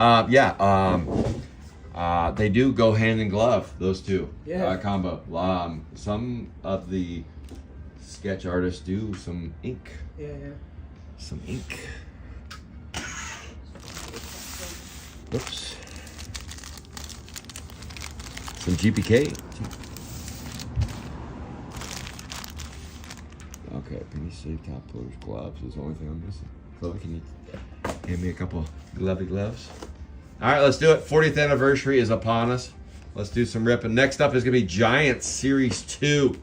Yeah. They do go hand in glove. Those two. Yeah. Combo. Some of the sketch artists do some ink. Yeah. Some ink. Oops. Some GPK. Okay, PVC top loaders, gloves is the only thing I'm missing. Chloe, can you hand me a couple glovey gloves? All right, let's do it. 40th anniversary is upon us. Let's do some ripping. Next up is going to be Giant Series 2.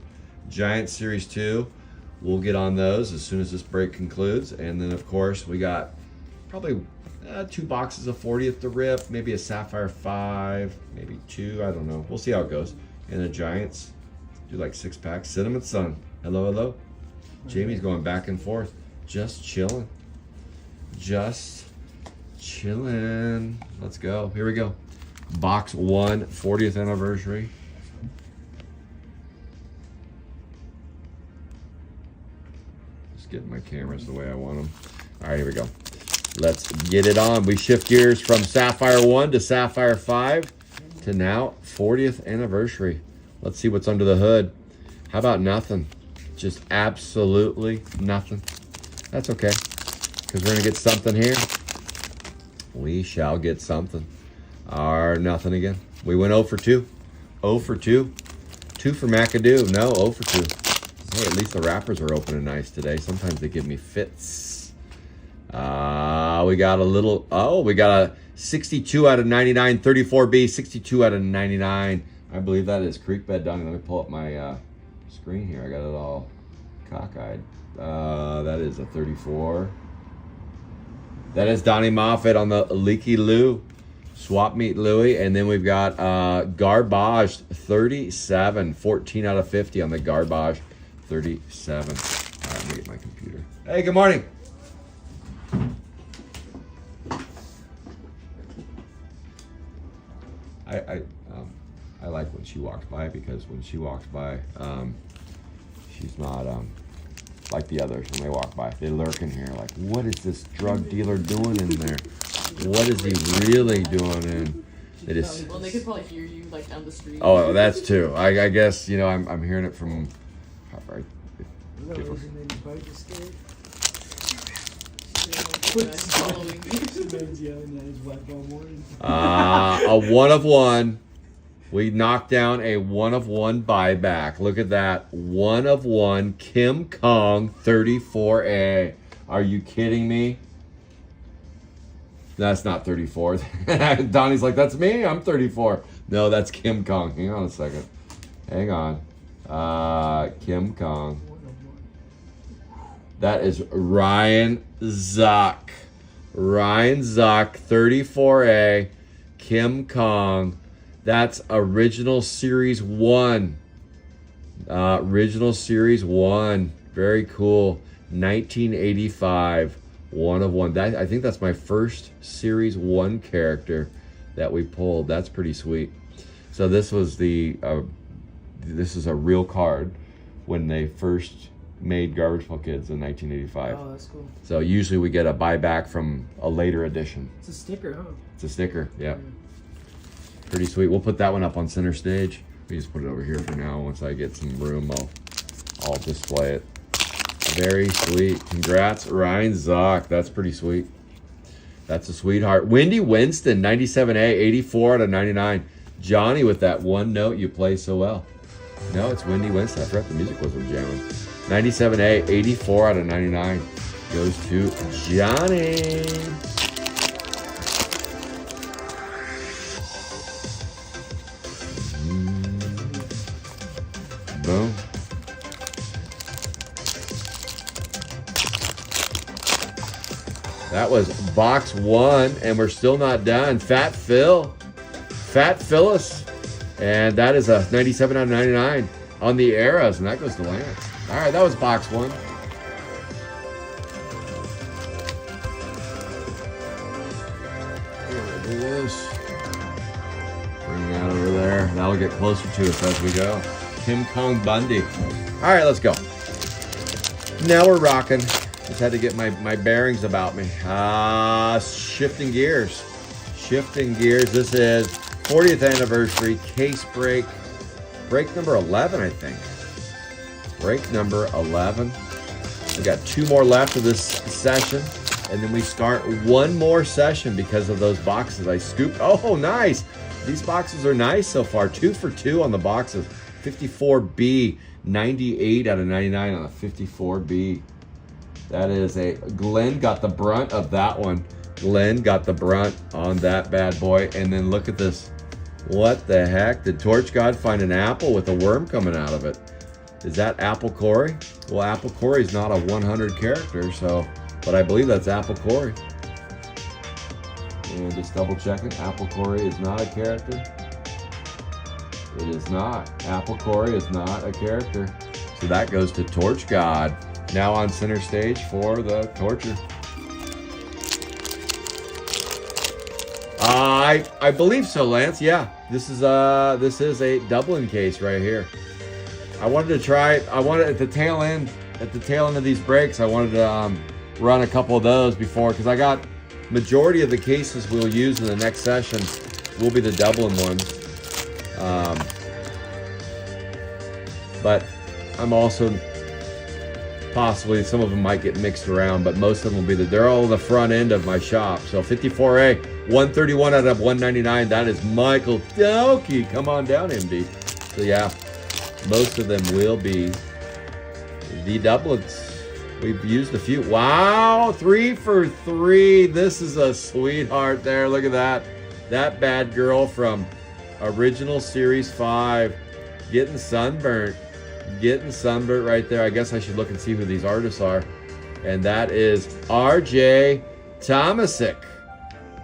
Giant Series 2. We'll get on those as soon as this break concludes. And then, of course, we got probably 2 boxes of 40th to rip. Maybe a Sapphire 5. Maybe 2. I don't know. We'll see how it goes. And the Giants do like 6-packs. Cinnamon Sun. Hello, hello. Jamie's going back and forth. Just chilling. Just chilling. Let's go. Here we go. Box 1, 40th anniversary. Just getting my cameras the way I want them. All right, here we go. Let's get it on. We shift gears from Sapphire 1 to Sapphire 5 to now 40th anniversary. Let's see what's under the hood. How about nothing? Just absolutely nothing. That's okay, because we're going to get something here. We shall get something. Or nothing again. We went 0 for 2. 0 for 2. 2 for McAdoo. No, 0 for 2. Hey, at least the wrappers are opening nice today. Sometimes they give me fits. We got a little, we got a 62 out of 99, 34B, 62 out of 99. I believe that is Creek Bed Donnie. Let me pull up my screen here. I got it all cockeyed. That is a 34. That is Donnie Moffat on the Leaky Lou. Swap Meet Louie. And then we've got Garbage 37. 14 out of 50 on the Garbage 37. All right, let me get my computer. Hey, good morning. I like when she walks by, because when she walks by, she's not like the others when they walk by. They lurk in here like, what is this drug dealer doing in there? What is he really doing in? They just, well, they could probably hear you like down the street. oh, that's too. I guess, you know, I'm hearing it from right, different. A 1 of 1. We knocked down a 1 of 1 buyback. Look at that. 1 of 1 Kim Kong 34A. Are you kidding me? That's not 34. Donnie's like, that's me. I'm 34. No, that's Kim Kong. Hang on a second. Hang on. Kim Kong. That is Ryan Zuck. Ryan Zuck, 34A. Kim Kong. That's Original Series 1. Original Series 1. Very cool. 1985. 1 of 1. I think that's my first Series 1 character that we pulled. That's pretty sweet. So this was the, this is a real card when they first made Garbage Pail Kids in 1985. Oh, that's cool. So usually we get a buyback from a later edition. It's a sticker, huh? It's a sticker, yeah. Pretty sweet. We'll put that one up on center stage. We just put it over here for now. Once I get some room, I'll display it. Very sweet. Congrats, Ryan Zuck. That's pretty sweet. That's a sweetheart. Wendy Winston, 97A, 84 out of 99. Johnny with that one note, you play so well. No, it's Wendy Winston. I forgot the music was from jamming. 97A, 84 out of 99. Goes to Johnny. Boom. That was box 1, and we're still not done. Fat Phil. Fat Phyllis. And that is a 97 out of 99 on the Eras, and that goes to Lance. All right, that was box 1. Do this. Bring that over there. That'll get closer to us as we go. Kim Kong Bundy. All right, let's go. Now we're rocking. Just had to get my bearings about me. Shifting gears. Shifting gears. This is 40th anniversary case break. Break number 11, I think. Break number 11. We got 2 more left of this session. And then we start one more session because of those boxes I scooped. Oh, nice. These boxes are nice so far. 2 for 2 on the boxes. 54B. 98 out of 99 on a 54B. That is a... Glenn got the brunt of that one. Glenn got the brunt on that bad boy. And then look at this. What the heck? Did Torch God find an apple with a worm coming out of it? Is that Apple Corey? Well, Apple Corey's not a 100 character, so... But I believe that's Apple Corey. And just double checking. Apple Corey is not a character. It is not. Apple Corey is not a character. So that goes to Torch God. Now on center stage for the Torture. I believe so, Lance. Yeah. This is a Dublin case right here. I wanted to try, at the tail end of these breaks, I wanted to run a couple of those before, because I got majority of the cases we'll use in the next session will be the Dublin ones. But I'm also possibly, some of them might get mixed around, but most of them will be they're all on the front end of my shop. So 54A, 131 out of 199. That is Michael Doki. Come on down, MD. So yeah, most of them will be the Dublins. We've used a few. Wow, 3 for 3. This is a sweetheart there. Look at that. That bad girl from original Series 5 getting sunburnt. Getting sunburnt right there. I guess I should look and see who these artists are. And that is RJ Tomasic.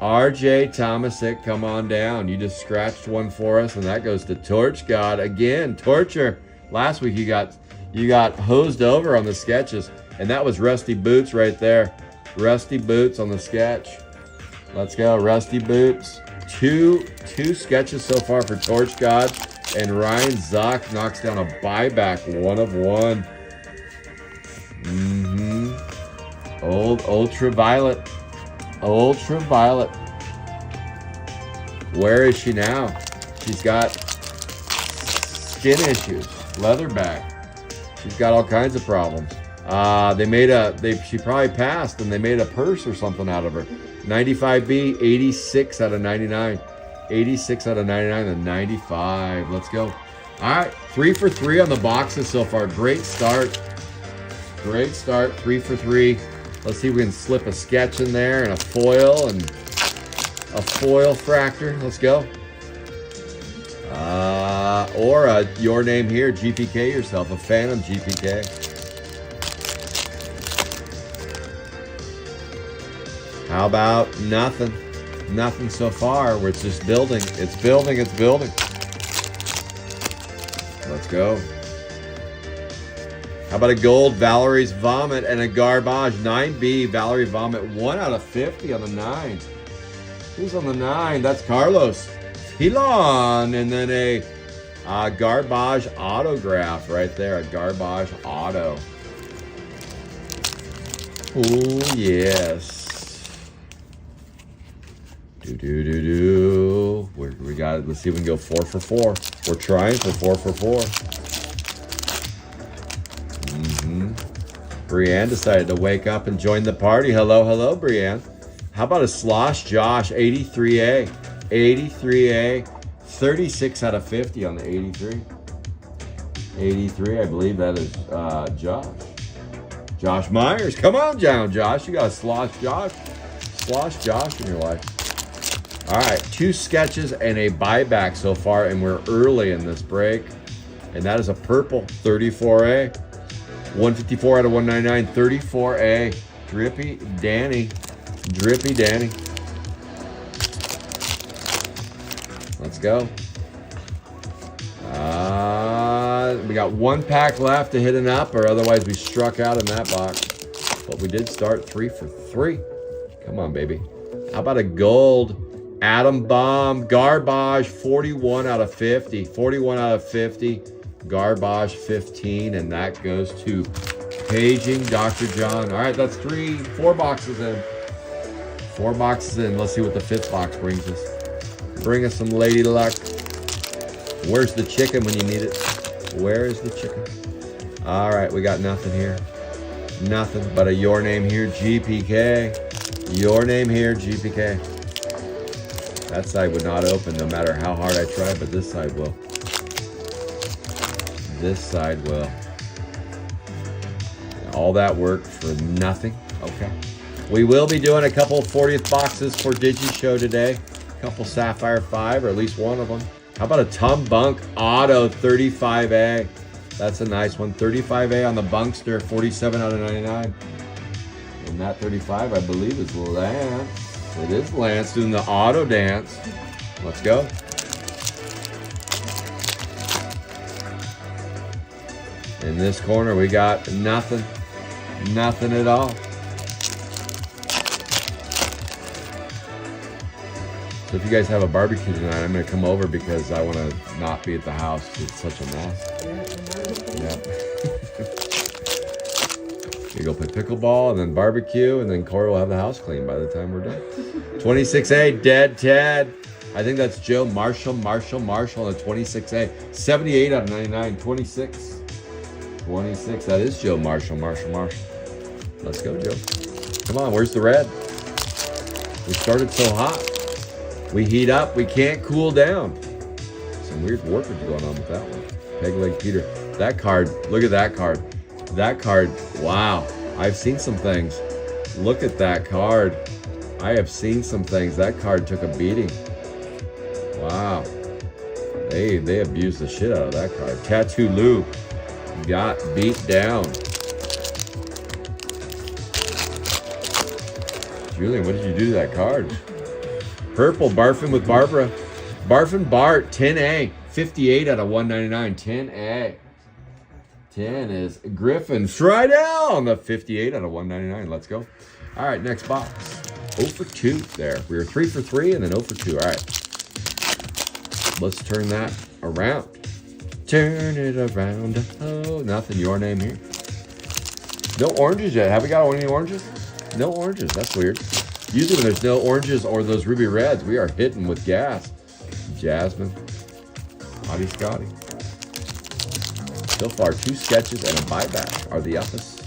RJ Tomasic, come on down. You just scratched one for us, and that goes to Torch God. Again, Torture. Last week you got hosed over on the sketches. And that was Rusty Boots right there. Rusty Boots on the sketch. Let's go, Rusty Boots. Two sketches so far for Torch God. And Ryan Zock knocks down a buyback, 1 of 1. Old Ultraviolet. Ultraviolet. Where is she now? She's got skin issues, leatherback. She's got all kinds of problems. She probably passed, and they made a purse or something out of her. 95B, 86 out of 99. 86 out of 99 and 95. Let's go. All right, 3 for 3 on the boxes so far. Great start. Great start, 3 for 3. Let's see if we can slip a sketch in there and a foil fractor. Let's go. Or your name here, GPK yourself, a Phantom GPK. How about nothing? Nothing so far, where it's just building. It's building, it's building. Let's go. How about a gold Valerie's Vomit and a Garbage 9B Valerie Vomit, 1 out of 50 on the 9. Who's on the 9? That's Carlos Hilon. And then a Garbage Autograph right there, a Garbage Auto. Oh, yes. We got it. Let's see if we can go 4 for 4. We're trying for 4 for 4. Brienne decided to wake up and join the party. Hello, Brienne. How about a Slosh Josh 83A? 83A, 36 out of 50 on the 83. 83, I believe that is Josh. Josh Myers. Come on down, Josh. You got a Slosh Josh in your life. All right, 2 sketches and a buyback so far, and we're early in this break. And that is a purple 34A. 154 out of 199, 34A. Drippy Danny. Let's go. We got 1 pack left to hit an up, or otherwise we struck out in that box. But we did start 3 for 3. Come on, baby. How about a gold Atom Bomb Garbage 41 out of 50. 41 out of 50. Garbage 15, and that goes to Paging Dr. John. All right, that's 4 boxes in. 4 boxes in. Let's see what the 5th box brings us. Bring us some lady luck. Where's the chicken when you need it? Where is the chicken? All right, we got nothing here. Nothing but a your name here, GPK. Your name here, GPK. That side would not open no matter how hard I try, but this side will. This side will. All that work for nothing. Okay. We will be doing a couple 40th boxes for DigiShow today. A couple Sapphire 5, or at least one of them. How about a Tom Bunk Auto 35A? That's a nice one. 35A on the Bunkster, 47 out of 99. And that 35, I believe, is Lance. It is Lance doing the auto dance. Let's go. In this corner, we got nothing. Nothing at all. So if you guys have a barbecue tonight, I'm going to come over because I want to not be at the house. It's such a mess. Yep. You go play pickleball and then barbecue, and then Corey will have the house clean by the time we're done. 26A, Dead Ted. I think that's Joe Marshall on the 26A. 78 out of 99, 26. 26, that is Joe Marshall. Let's go, Joe. Come on, where's the red? We started so hot. We heat up, we can't cool down. Some weird warpage going on with that one. Peg leg Peter. That card, look at that card. That card, wow. I've seen some things. Look at that card. I have seen some things. That card took a beating. Wow. They abused the shit out of that card. Tattoo Lou got beat down. Julian, what did you do to that card? Purple, Barfin with Barbara. Barfin Bart, 10A. 58 out of 199. 10A. 10 is Griffin Friedel on the 58 out of 199. Let's go. All right, next box. 0 for 2 there. We were 3 for 3 and then 0 for 2. All right. Let's turn that around. Turn it around. Oh, nothing. Your name here. No oranges yet. Have we got any oranges? No oranges. That's weird. Usually when there's no oranges or those ruby reds, we are hitting with gas. Jasmine. Hottie Scotty. So far, 2 sketches and a buyback are the uppers.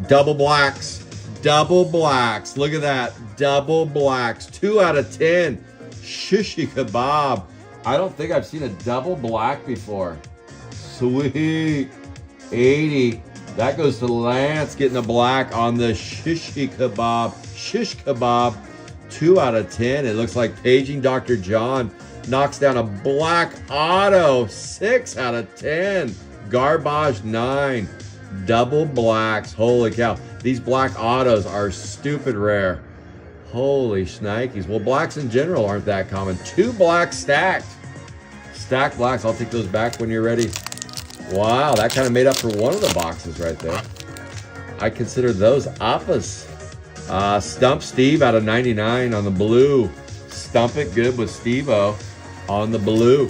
Double blacks. Double blacks. Look at that. Double blacks. 2 out of 10. Shishi kebab. I don't think I've seen a double black before. Sweet. 80. That goes to Lance getting a black on the shishi kebab. Shish kebab. 2 out of 10. It looks like Paging Dr. John knocks down a black auto. 6 out of 10. Garbage 9. Double blacks. Holy cow. These black autos are stupid rare. Holy shnikes. Well, blacks in general aren't that common. 2 blacks stacked. Stacked blacks. I'll take those back when you're ready. Wow, that kind of made up for one of the boxes right there. I consider those appas. Stump Steve out of 99 on the blue. Stump it good with Steve-O on the blue.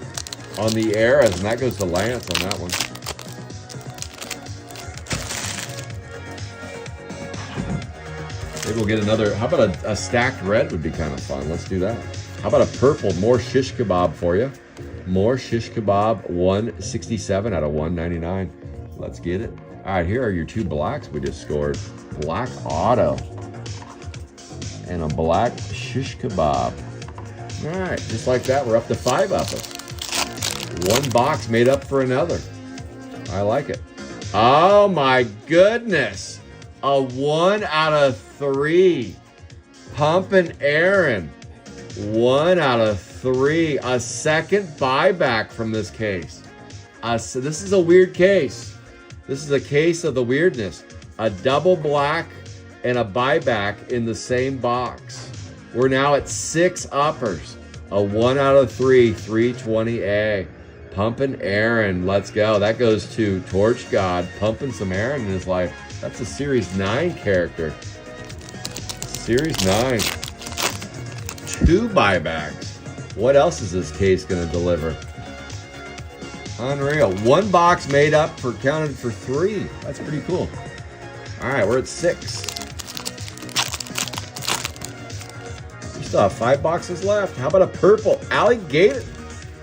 On the Eras, and that goes to Lance on that one. Maybe we'll get another. How about a stacked red would be kind of fun. Let's do that. How about a purple? More shish kebab for you. More shish kebab. 167 out of 199. Let's get it. All right, here are your 2 blacks we just scored. Black auto. And a black shish kebab. All right, just like that, we're up to 5 of them. 1 box made up for another. I like it. Oh my goodness. A 1 out of 3. Pumpin' Aaron. 1 out of 3. A second buyback from this case. So this is a weird case. This is a case of the weirdness. A double black and a buyback in the same box. We're now at 6 uppers. A 1 out of 3. 320A. Pumpin' Aaron. Let's go. That goes to Torch God. Pumping some Aaron in his life. That's a Series 9 character. Series 9. 2 buybacks. What else is this case going to deliver? Unreal. 1 box made up for counted for 3. That's pretty cool. All right, we're at 6. Still have 5 boxes left. How about a purple alligator?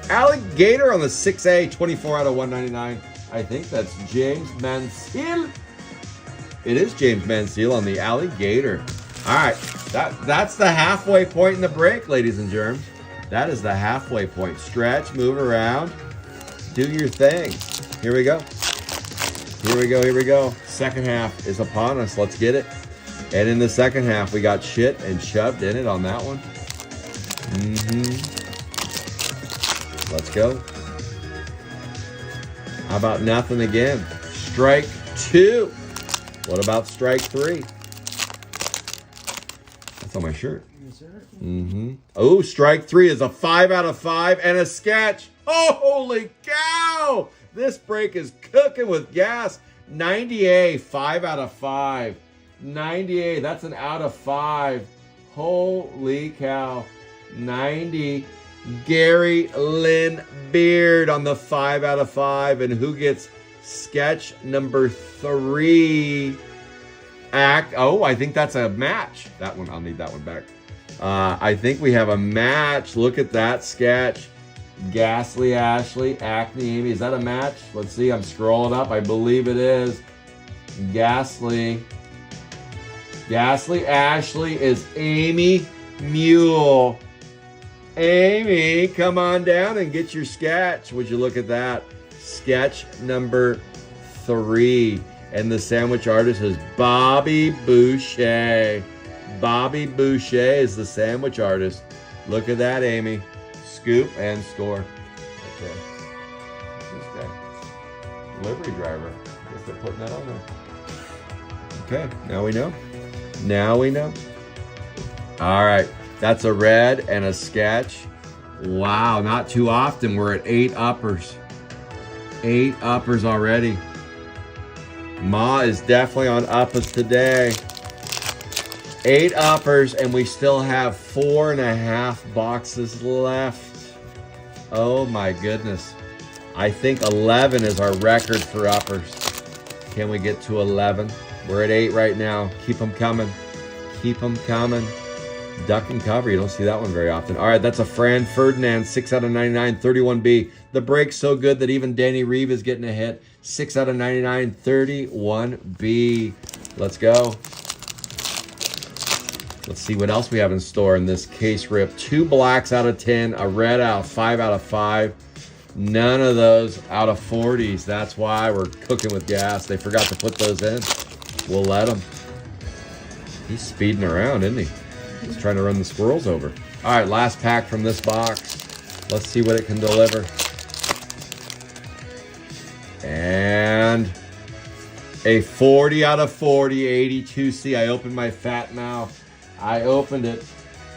Alligator on the 6A, 24 out of 199. I think that's James Mansell. It is James Mansell on the alligator. All right, that's the halfway point in the break, ladies and germs. That is the halfway point. Stretch, move around, do your thing. Here we go. Here we go, here we go. Second half is upon us. Let's get it. And in the second half, we got shit and shoved in it on that one. Let's go. How about nothing again? Strike 2. What about strike 3? That's on my shirt. Oh, strike 3 is a 5 out of 5 and a sketch. Oh, holy cow! This break is cooking with gas. 90A, 5 out of 5. 90A, that's an out of 5. Holy cow. 90. Gary Lynn Beard on the 5 out of 5. And who gets sketch number 3? Oh, I think that's a match. That one, I'll need that one back. I think we have a match. Look at that sketch. Ghastly Ashley, Acne Amy. Is that a match? Let's see. I'm scrolling up. I believe it is. Ghastly Ashley is Amy Mule. Amy, come on down and get your sketch. Would you look at that? Sketch number 3. And the sandwich artist is Bobby Boucher. Bobby Boucher is the sandwich artist. Look at that, Amy. Scoop and score. Okay. This guy. Delivery driver. Guess they're putting that on there. Okay, now we know. Now we know. All right, that's a red and a sketch. Wow, not too often. We're at 8 uppers. 8 uppers already. Ma is definitely on uppers today. 8 uppers, and we still have 4.5 boxes left. Oh my goodness. I think 11 is our record for uppers. Can we get to 11? We're at 8 right now. Keep them coming. Keep them coming. Duck and cover. You don't see that one very often. All right, that's a Fran Ferdinand, 6 out of 99, 31B. The break's so good that even Danny Reeve is getting a hit. 6 out of 99, 31B. Let's go. Let's see what else we have in store in this case rip. 2 blacks out of 10, a red out, 5 out of 5. None of those out of 40s. That's why we're cooking with gas. They forgot to put those in. We'll let him. He's speeding around, isn't he? He's trying to run the squirrels over. All right, last pack from this box. Let's see what it can deliver. And a 40 out of 40, 82C. I opened my fat mouth. I opened it.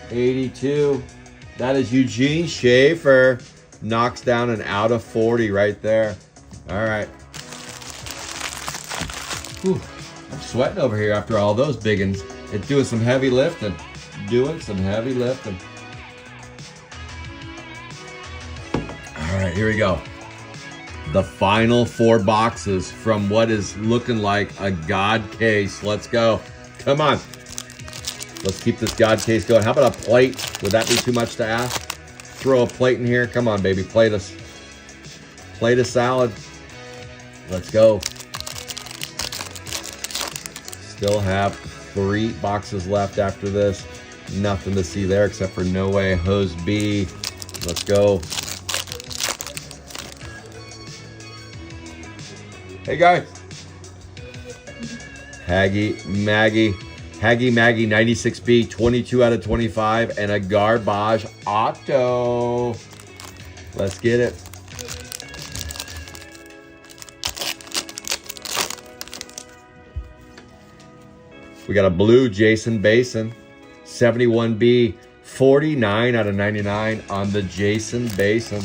82. That is Eugene Schaefer. Knocks down an out of 40 right there. All right. Whew. I'm sweating over here after all those big uns. It's doing some heavy lifting. Doing some heavy lifting. All right, here we go. The final 4 boxes from what is looking like a God case. Let's go. Come on. Let's keep this God case going. How about a plate? Would that be too much to ask? Throw a plate in here. Come on, baby. Plate us. Plate of salad. Let's go. Still have 3 boxes left after this. Nothing to see there except for No Way Hose B. Let's go. Hey, guys. Haggy Maggie, 96B, 22 out of 25, and a Garbage Auto. Let's get it. We got a blue Jason Basin, 71B, 49 out of 99 on the Jason Basin.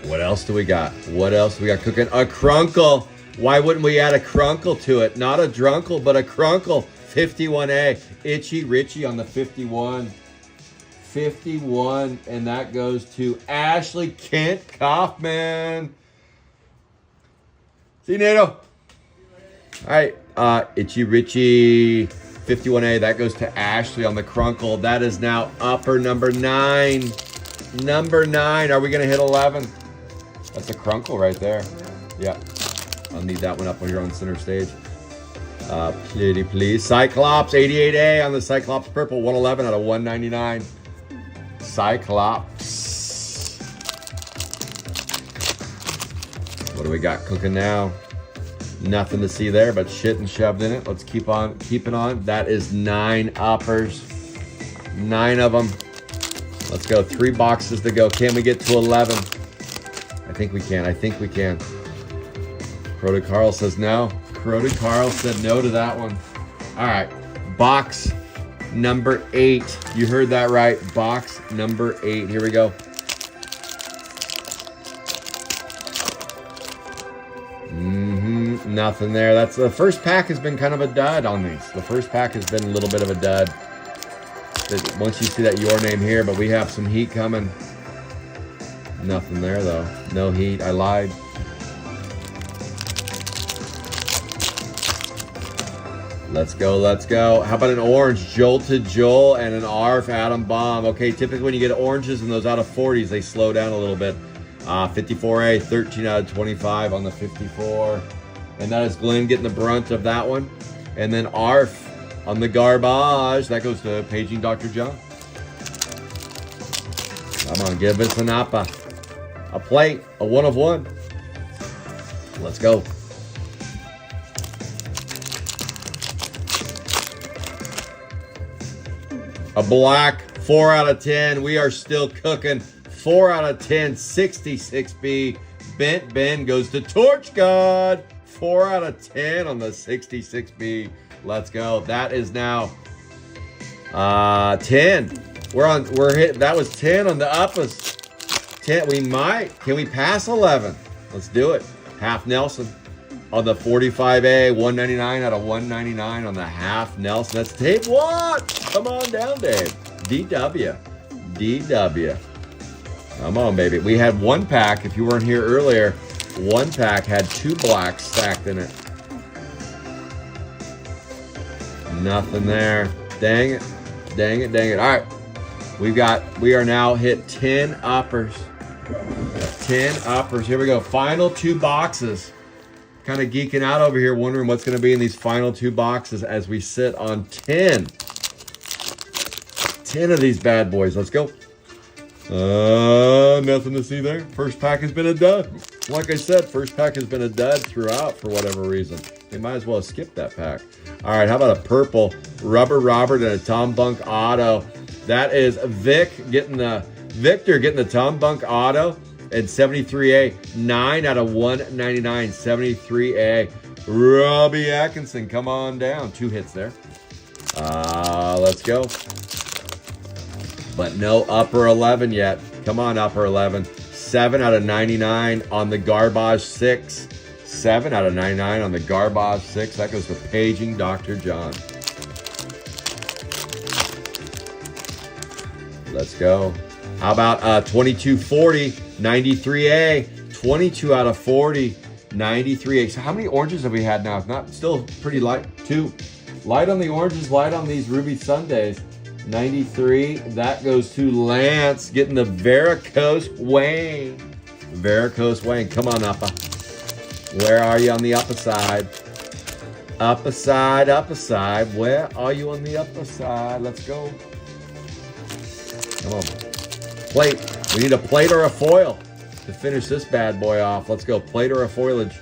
What else do we got? What else do we got cooking? A Crunkle. Why wouldn't we add a Crunkle to it? Not a Drunkle, but a Crunkle. 51A. Itchy Richie on the 51. 51. And that goes to Ashley Kent Kaufman. See you, Nato. All right. Itchy Richie. 51A, that goes to Ashley on the Crunkle. That is now upper number 9. Number 9. Are we going to hit 11? That's a Crunkle right there. Yeah. I'll need that one up here on center stage. Pretty please. Cyclops, 88A on the Cyclops Purple. 111 out of 199. Cyclops. What do we got cooking now? Nothing to see there, but shit and shoved in it. Let's keep it on. That is 9 uppers. 9 of them. Let's go. 3 boxes to go. Can we get to 11? I think we can. Crota Carl says no. Crota Carl said no to that one. All right. Box number 8. You heard that right. Box number 8. Here we go. Nothing there. That's the first pack has been kind of a dud on these. The first pack has been a little bit of a dud. Once you see that your name here, but we have some heat coming. Nothing there though. No heat. I lied. Let's go. Let's go. How about an orange? Jolted Joel and an ARF Atom Bomb. Okay, typically when you get oranges and those out of 40s, they slow down a little bit. 54A, 13 out of 25 on the 54. And that is Glenn getting the brunt of that one. And then ARF on the garbage. That goes to Paging Dr. John. Come on, give us an appa. A plate, a 1 of 1. Let's go. A black, 4 out of 10. We are still cooking. 4 out of 10, 66B. Bent Ben goes to Torch God. 4 out of 10 on the 66B. Let's go. That is now 10. We're hit. That was 10 on the uppers. 10. We might. Can we pass 11? Let's do it. Half Nelson on the 45A. 199 out of 199 on the half Nelson. That's tape 1. Come on down, Dave. DW. Come on, baby. We had 1 pack. If you weren't here earlier, 1 pack had 2 blacks stacked in it. Nothing there. Dang it. All right. We are now hit 10 uppers. 10 uppers. Here we go. Final 2 boxes. Kind of geeking out over here, wondering what's going to be in these final 2 boxes as we sit on 10. 10 of these bad boys. Let's go. Nothing to see there. First pack has been a dud. Like I said, first pack has been a dud throughout for whatever reason. They might as well have skipped that pack. All right, how about a purple Rubber Robert and a Tom Bunk Auto? That is Victor getting the Tom Bunk Auto and 73A. 9 out of 199. 73A. Robbie Atkinson, come on down. 2 hits there. Let's go. But no upper 11 yet. Come on, upper 11. 7 out of 99 on the Garbage 6. 7 out of 99 on the Garbage 6. That goes to Paging Dr. John. Let's go. How about 2240, 93A. 22 out of 40, 93A. So how many oranges have we had now? If not, still pretty light. 2. Light on the oranges, light on these Ruby Sundays. 93, that goes to Lance getting the Varicose Wayne. Varicose Wayne, come on, Uppa. Where are you on the upper side? Upper side. Where are you on the upper side? Let's go. Come on. Plate. We need a plate or a foil to finish this bad boy off. Let's go. Plate or a foliage.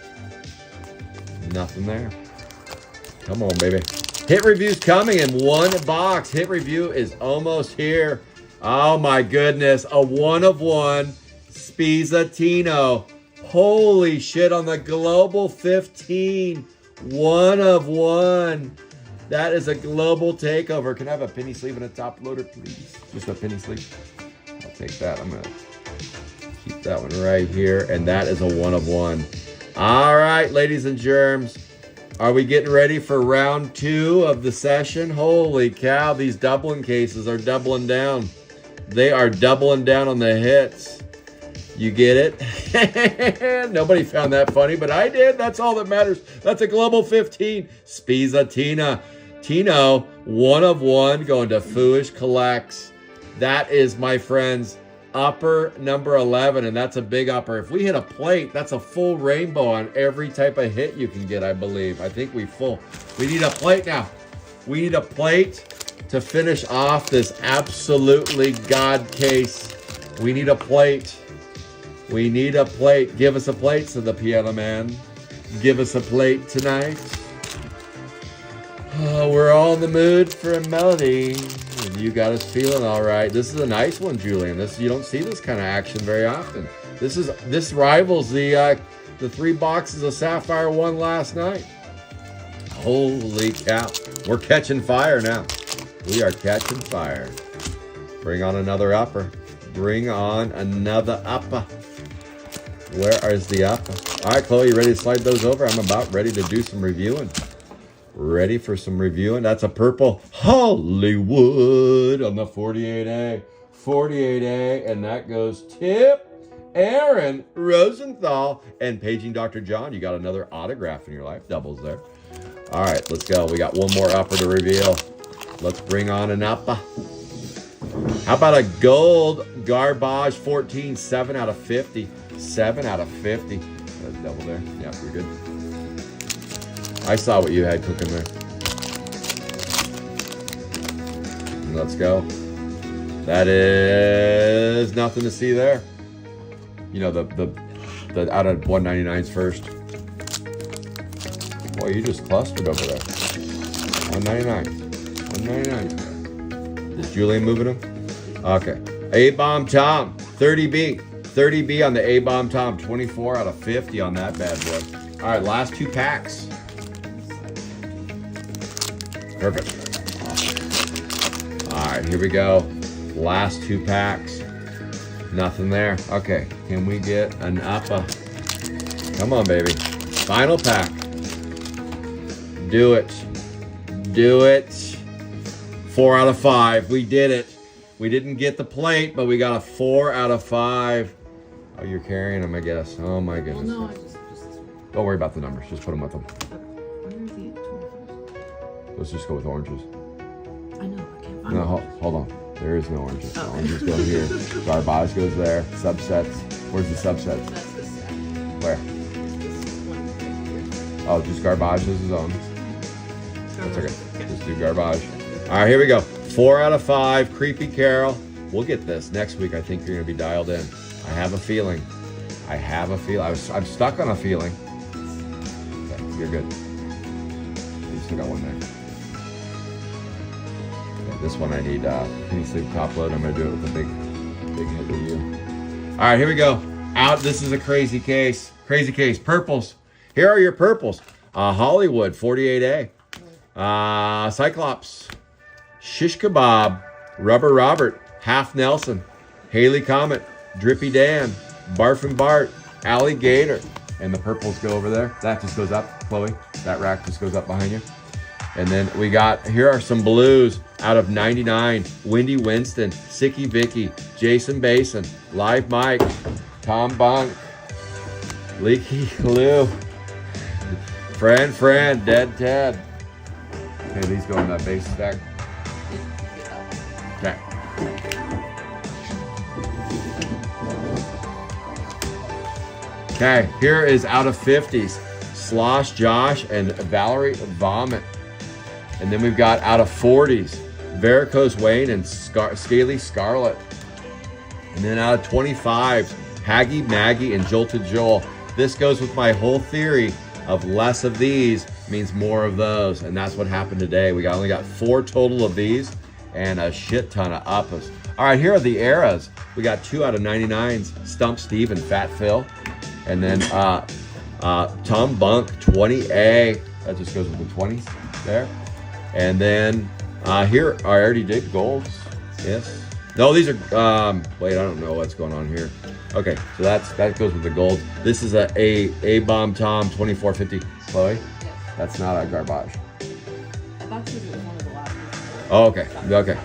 Nothing there. Come on, baby. Hit review's coming in 1 box. Hit review is almost here. Oh my goodness. A 1 of 1 Spizzatino. Holy shit, on the Global 15. 1 of 1. That is a global takeover. Can I have a penny sleeve and a top loader, please? Just a penny sleeve. I'll take that. I'm going to keep that one right here. And that is a 1 of 1. All right, ladies and germs. Are we getting ready for round 2 of the session? Holy cow, these doubling cases are doubling down. They are doubling down on the hits. You get it? Nobody found that funny, but I did. That's all that matters. That's a Global 15. Spizzatina. Tino, 1 of 1 going to Foolish Collects. That is, my friends, upper number 11, and that's a big upper. If we hit a plate, that's a full rainbow on every type of hit you can get, I believe. I think we need a plate now. We need a plate to finish off this absolutely God case. We need a plate. We need a plate. Give us a plate, said the piano man. Give us a plate tonight. Oh, we're all in the mood for a melody. And you got us feeling all right. This is a nice one, Julian. You don't see this kind of action very often. This rivals the 3 boxes of Sapphire 1 last night. Holy cow. We're catching fire now. We are catching fire. Bring on another upper. Bring on another upper. Where is the upper? All right, Chloe, you ready to slide those over? I'm about ready to do some reviewing. Ready for some reviewing. That's a purple Hollywood on the 48A. 48A, and that goes tip Aaron Rosenthal. And paging Dr. John, you got another autograph in your life. Doubles there. All right, let's go. We got one more upper to reveal. Let's bring on an upper. How about a gold garbage 14, 7 out of 50. 7 out of 50. That's double there. Yeah, we're good. I saw what you had cooking there. Let's go. That is nothing to see there. You know, the out of 199s first. Boy, you just clustered over there. 199. 199. Is Julian moving them? Okay. A-Bomb Tom, 30B. 30B on the A-Bomb Tom. 24 out of 50 on that bad boy. All right, last 2 packs. Perfect. All right, here we go. Last 2 packs. Nothing there. Okay, can we get an upper? Come on, baby. Final pack. Do it. Do it. 4 out of 5. We did it. We didn't get the plate, but we got a 4 out of 5. Oh, you're carrying them, I guess. Oh, my goodness. Well, no, I just Don't worry about the numbers. Just put them with them. where is he at 21st? Let's just go with oranges. I know, I can't find No, him. hold on. There is no oranges. Oh. Oranges go here. Garbage goes there. Subsets. Where's the subsets? That's this set. Where? This one right here. Oh, just garbage is his own. That's okay. Okay. Just do garbage. All right, here we go. 4 out of 5. Creepy Carol. We'll get this next week. I think you're going to be dialed in. I have a feeling. I have a feeling. I'm stuck on a feeling. Okay, you're good. You still got one there. Okay, this one I need penny sleeve top load. I'm going to do it with a big hit with you. All right, here we go. Out. This is a crazy case. Crazy case. Purples. Here are your purples. Hollywood 48A. Cyclops. Shish Kebab. Rubber Robert. Half Nelson. Haley Comet. Drippy Dan. Barfin Bart. Alligator. And the purples go over there. That just goes up, Chloe. That rack just goes up behind you. And then we got, here are some blues out of 99. Wendy Winston. Sicky Vicky. Jason Basin. Live Mike. Tom Bunk. Leaky Lou. Fran. Dead Ted. Okay, these go in that base stack. Okay. Okay, here is out of 50s. Slosh Josh and Valerie Vomit. And then we've got out of 40s. Varicose Wayne and Scaly Scarlet. And then out of 25s, Haggy Maggie and Jolted Joel. This goes with my whole theory of less of these means more of those. And that's what happened today. We only got 4 total of these and a shit ton of uppers. All right, here are the eras. We got 2 out of 99s, Stump Steve and Fat Phil. And then Tom Bunk, 20A. That just goes with the 20s there. And then here, I already did golds. Yes. No, these are, wait, I don't know what's going on here. Okay, so that goes with the golds. This is a Bomb Tom 2450. Chloe? Yes. That's not a garbage. I thought you were one of the last ones. Oh, okay,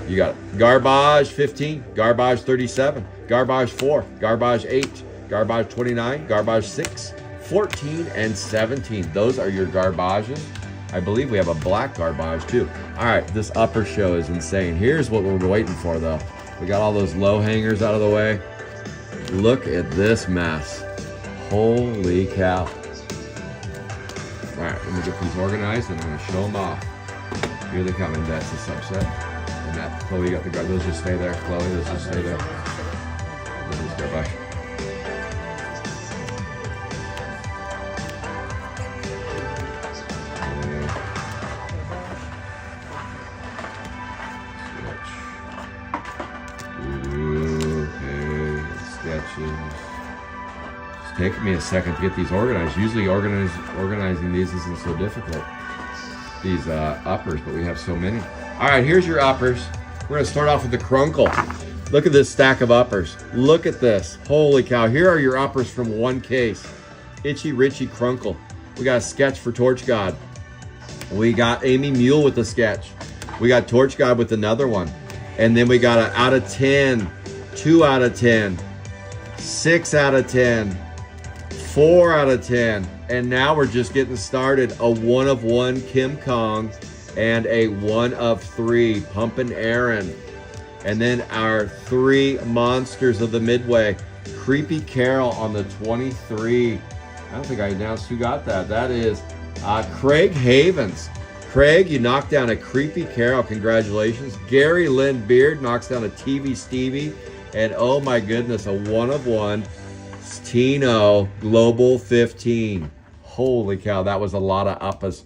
you got it. Garbage 15, garbage 37, garbage 4, garbage 8, garbage 29, garbage 6, 14, and 17. Those are your garbages. I believe we have a black garbage too. All right, this upper show is insane. Here's what we're waiting for though. We got all those low hangers out of the way. Look at this mess. Holy cow. All right, let me get these organized and I'm gonna show them off. Here they come, and that's the subset. And that, Chloe, you got the garbage. Those just stay there. Chloe, those just stay there. Those just garbage. It's taking me a second to get these organized. Usually organizing these isn't so difficult. These uppers, but we have so many. All right, here's your uppers. We're gonna start off with the Crunkle. Look at this stack of uppers. Look at this. Holy cow. Here are your uppers from one case. Itchy Richie Crunkle. We got a sketch for Torch God. We got Amy Mule with the sketch. We got Torch God with another one. And then we got an out of 10, 2 out of 10, 6 out of 10, 4 out of 10. And now we're just getting started. A 1 of 1 Kim Kong and a 1 of 3 Pumpin' Aaron. And then our 3 monsters of the Midway. Creepy Carol on the 23. I don't think I announced who got that. That is Craig Havens. Craig, you knocked down a Creepy Carol. Congratulations. Gary Lynn Beard knocks down a TV Stevie. And oh my goodness, a 1 of 1 Tino Global 15. Holy cow, that was a lot of uppas.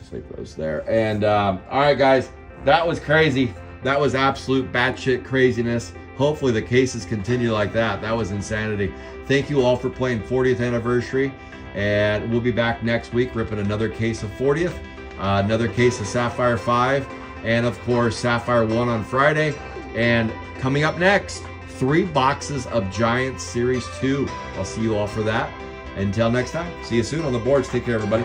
Sleep those there. And all right, guys, that was crazy. That was absolute batshit craziness. Hopefully the cases continue like that. That was insanity. Thank you all for playing 40th anniversary. And we'll be back next week ripping another case of 40th, another case of Sapphire 5, and of course Sapphire 1 on Friday. And coming up next, 3 boxes of Giant Series 2. I'll see you all for that. Until next time, see you soon on the boards. Take care, everybody.